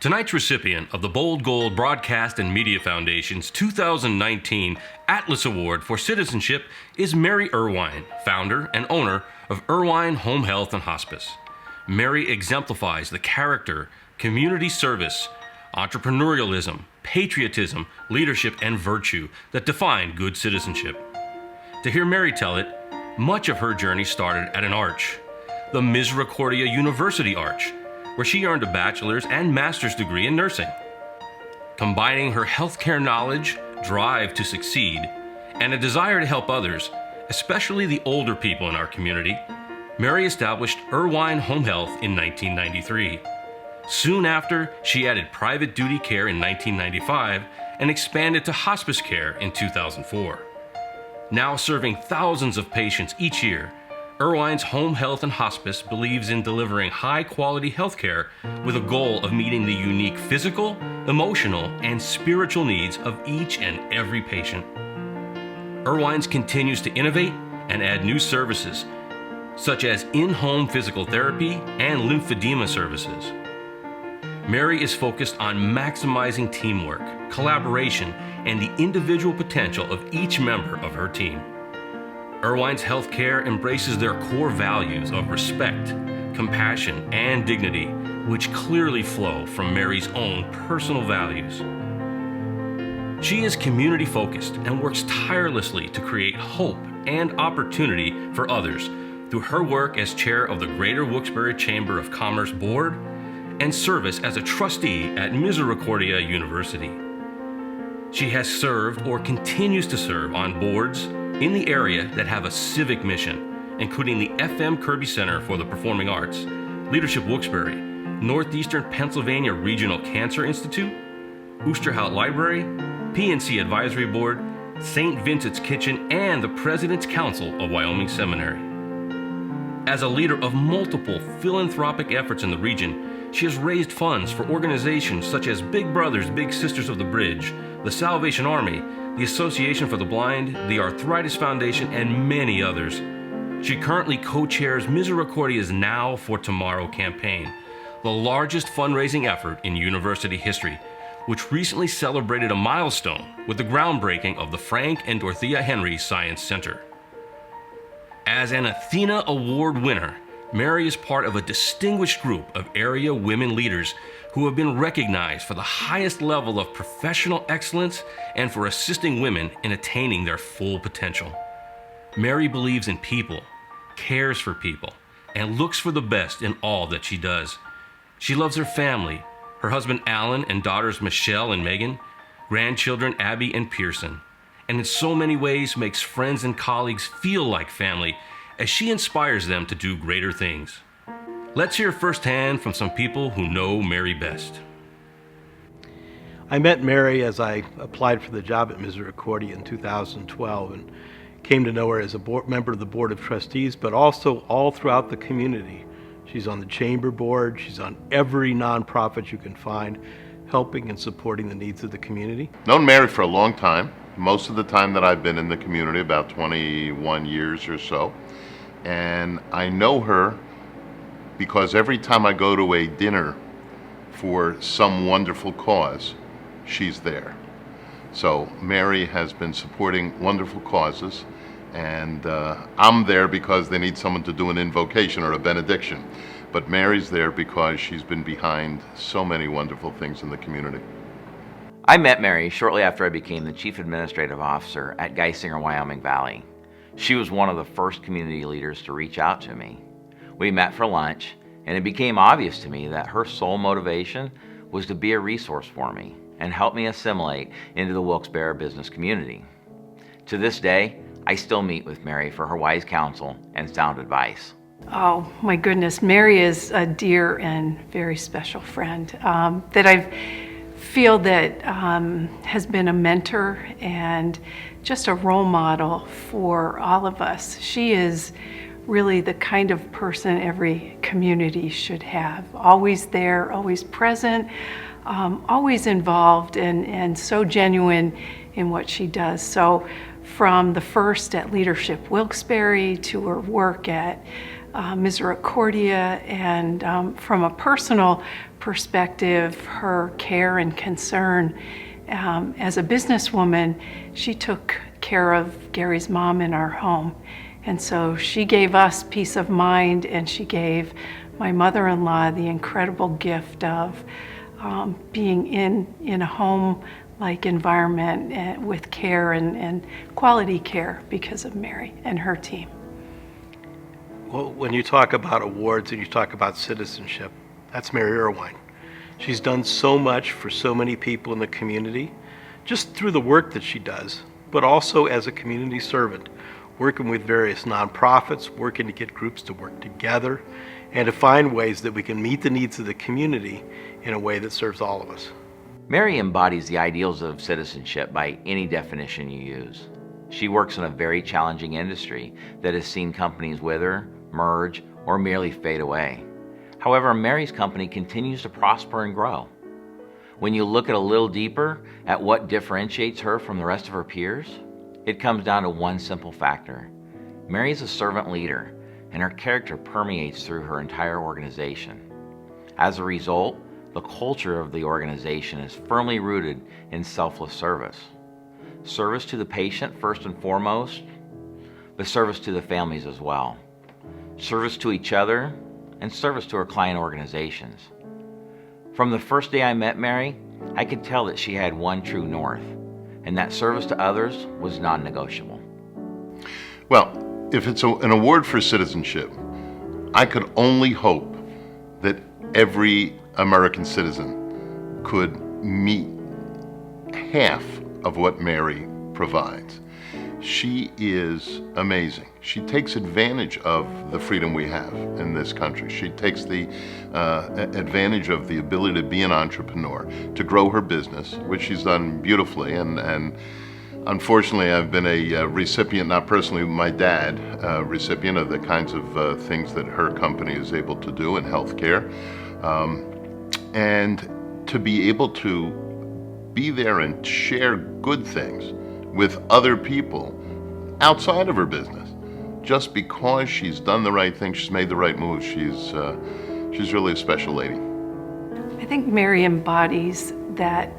Tonight's recipient of the Bold Gold Broadcast and Media Foundation's 2019 Atlas Award for Citizenship is Mary Erwine, founder and owner of Erwine Home Health and Hospice. Mary exemplifies the character, community service, entrepreneurialism, patriotism, leadership, and virtue that define good citizenship. To hear Mary tell it, much of her journey started at an arch, the Misericordia University Arch, where she earned a bachelor's and master's degree in nursing. Combining her healthcare knowledge, drive to succeed, and a desire to help others, especially the older people in our community, Mary established Erwine Home Health in 1993. Soon after, she added private duty care in 1995 and expanded to hospice care in 2004. Now serving thousands of patients each year, Erwine's Home Health and Hospice believes in delivering high-quality health care with a goal of meeting the unique physical, emotional, and spiritual needs of each and every patient. Erwine's continues to innovate and add new services, such as in-home physical therapy and lymphedema services. Mary is focused on maximizing teamwork, collaboration, and the individual potential of each member of her team. Erwine's healthcare embraces their core values of respect, compassion, and dignity, which clearly flow from Mary's own personal values. She is community-focused and works tirelessly to create hope and opportunity for others through her work as chair of the Greater Wilkes-Barre Chamber of Commerce Board and service as a trustee at Misericordia University. She has served or continues to serve on boards in the area that have a civic mission, including the F.M. Kirby Center for the Performing Arts, Leadership Wilkes-Barre, Northeastern Pennsylvania Regional Cancer Institute, Oosterhout Library, PNC Advisory Board, St. Vincent's Kitchen, and the President's Council of Wyoming Seminary. As a leader of multiple philanthropic efforts in the region, she has raised funds for organizations such as Big Brothers Big Sisters of the Bridge, the Salvation Army, the Association for the Blind, the Arthritis Foundation, and many others. She currently co-chairs Misericordia's Now for Tomorrow campaign, the largest fundraising effort in university history, which recently celebrated a milestone with the groundbreaking of the Frank and Dorothea Henry Science Center. As an Athena Award winner, Mary is part of a distinguished group of area women leaders who have been recognized for the highest level of professional excellence and for assisting women in attaining their full potential. Mary believes in people, cares for people, and looks for the best in all that she does. She loves her family, her husband Alan and daughters Michelle and Megan, grandchildren Abby and Pearson, and in so many ways makes friends and colleagues feel like family as she inspires them to do greater things. Let's hear firsthand from some people who know Mary best. I met Mary as I applied for the job at Misericordia in 2012 and came to know her as a member of the Board of Trustees, but also all throughout the community. She's on the Chamber Board, she's on every nonprofit you can find, helping and supporting the needs of the community. Known Mary for a long time, most of the time that I've been in the community, about 21 years or so. And I know her because every time I go to a dinner for some wonderful cause, she's there. So Mary has been supporting wonderful causes, and I'm there because they need someone to do an invocation or a benediction. But Mary's there because she's been behind so many wonderful things in the community. I met Mary shortly after I became the Chief Administrative Officer at Geisinger, Wyoming Valley. She was one of the first community leaders to reach out to me. We met for lunch, and it became obvious to me that her sole motivation was to be a resource for me and help me assimilate into the Wilkes-Barre business community. To this day, I still meet with Mary for her wise counsel and sound advice. Oh my goodness, Mary is a dear and very special friend that I feel that has been a mentor and just a role model for all of us. She is really the kind of person every community should have. Always there, always present, always involved, and so genuine in what she does. So from the first at Leadership Wilkes-Barre to her work at Misericordia, and from a personal perspective, her care and concern. As a businesswoman, she took care of Gary's mom in our home. And so she gave us peace of mind, and she gave my mother-in-law the incredible gift of being in a home-like environment with care and quality care because of Mary and her team. Well, when you talk about awards and you talk about citizenship, that's Mary Erwine. She's done so much for so many people in the community, just through the work that she does, but also as a community servant, working with various nonprofits, working to get groups to work together, and to find ways that we can meet the needs of the community in a way that serves all of us. Mary embodies the ideals of citizenship by any definition you use. She works in a very challenging industry that has seen companies wither, merge, or merely fade away. However, Mary's company continues to prosper and grow. When you look at a little deeper at what differentiates her from the rest of her peers, it comes down to one simple factor. Mary is a servant leader, and her character permeates through her entire organization. As a result, the culture of the organization is firmly rooted in selfless service. Service to the patient first and foremost, but service to the families as well. Service to each other, and service to her client organizations. From the first day I met Mary, I could tell that she had one true north, and that service to others was non-negotiable. Well, if it's an award for citizenship, I could only hope that every American citizen could meet half of what Mary provides. She is amazing. She takes advantage of the freedom we have in this country. She takes the advantage of the ability to be an entrepreneur, to grow her business, which she's done beautifully. And unfortunately, I've been a recipient, not personally my dad, recipient of the kinds of things that her company is able to do in healthcare. And to be able to be there and share good things with other people outside of her business, just because she's done the right thing, she's made the right move. She's really a special lady. I think Mary embodies that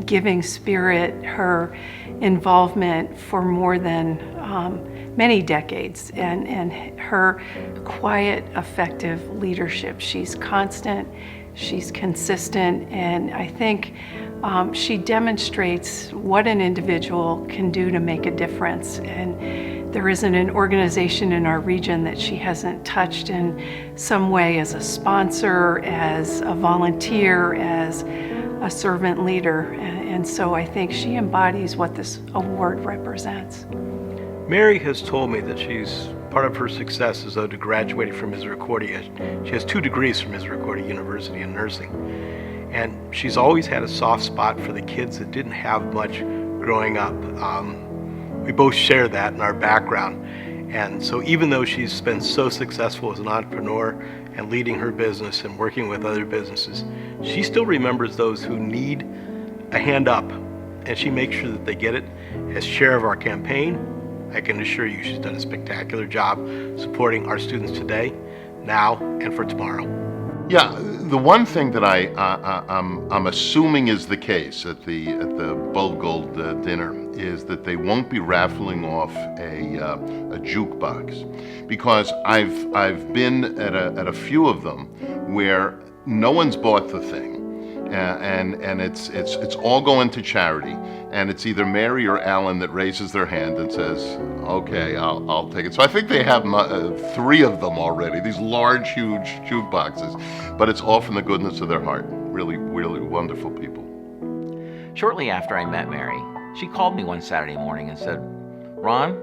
giving spirit, her involvement for more than many decades, and her quiet, effective leadership. She's constant, she's consistent, and I think she demonstrates what an individual can do to make a difference. And there isn't an organization in our region that she hasn't touched in some way, as a sponsor, as a volunteer, as a servant leader. And so I think she embodies what this award represents. Mary has told me that part of her success is owed to graduating from Misericordia. She has 2 degrees from Misericordia University in nursing. And she's always had a soft spot for the kids that didn't have much growing up. We both share that in our background. And so even though she's been so successful as an entrepreneur and leading her business and working with other businesses, she still remembers those who need a hand up. And she makes sure that they get it. As chair of our campaign, I can assure you she's done a spectacular job supporting our students today, now, and for tomorrow. Yeah, the one thing that I'm assuming is the case at the Bold Gold dinner is that they won't be raffling off a jukebox, because I've been at a few of them where no one's bought the thing, and it's all going to charity, and it's either Mary or Alan that raises their hand and says, okay, I'll take it. So I think they have 3 of them already, these large, huge jukeboxes, but it's all from the goodness of their heart. Really, really wonderful people. Shortly after I met Mary, she called me one Saturday morning and said, Ron,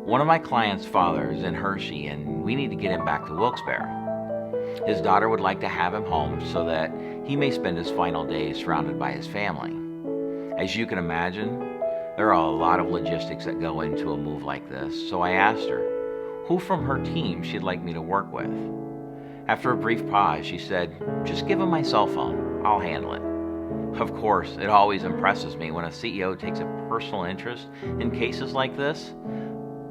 one of my clients' father is in Hershey, and we need to get him back to Wilkes-Barre. His daughter would like to have him home so that he may spend his final days surrounded by his family. As you can imagine, there are a lot of logistics that go into a move like this, so I asked her who from her team she'd like me to work with. After a brief pause, she said, just give him my cell phone, I'll handle it. Of course, it always impresses me when a CEO takes a personal interest in cases like this,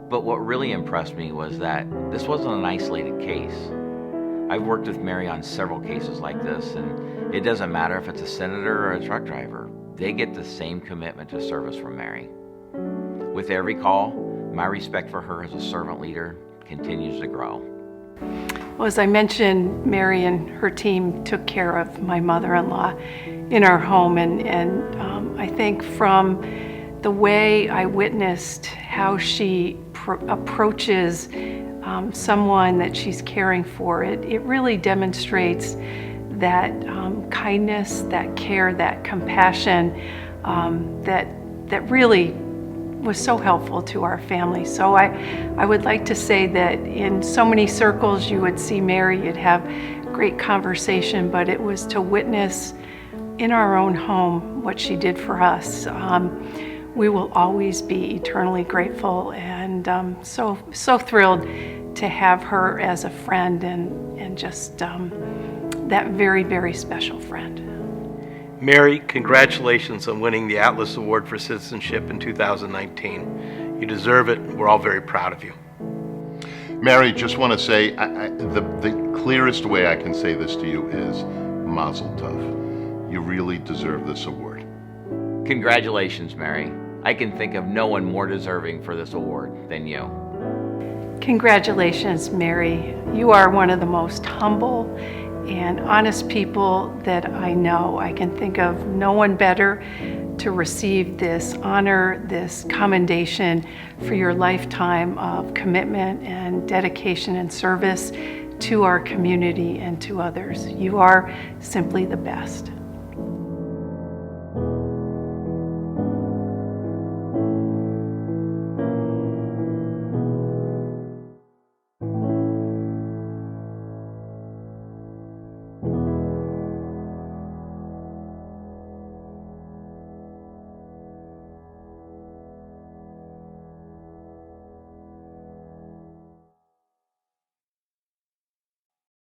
But what really impressed me was that this wasn't an isolated case. I've worked with Mary on several cases like this, and it doesn't matter if it's a senator or a truck driver. They get the same commitment to service from Mary. With every call, my respect for her as a servant leader continues to grow. Well, as I mentioned, Mary and her team took care of my mother-in-law in our home, and I think from the way I witnessed how she approaches someone that she's caring for, it really demonstrates that kindness, that care, that compassion that really was so helpful to our family. So I would like to say that in so many circles you would see Mary, you'd have great conversation, but it was to witness in our own home what she did for us. We will always be eternally grateful, and so thrilled to have her as a friend and just that very, very special friend. Mary, congratulations on winning the Atlas Award for Citizenship in 2019. You deserve it. We're all very proud of you. Mary, just want to say, the clearest way I can say this to you is Mazel Tov. You really deserve this award. Congratulations, Mary. I can think of no one more deserving for this award than you. Congratulations, Mary. You are one of the most humble and honest people that I know. I can think of no one better to receive this honor, this commendation for your lifetime of commitment and dedication and service to our community and to others. You are simply the best.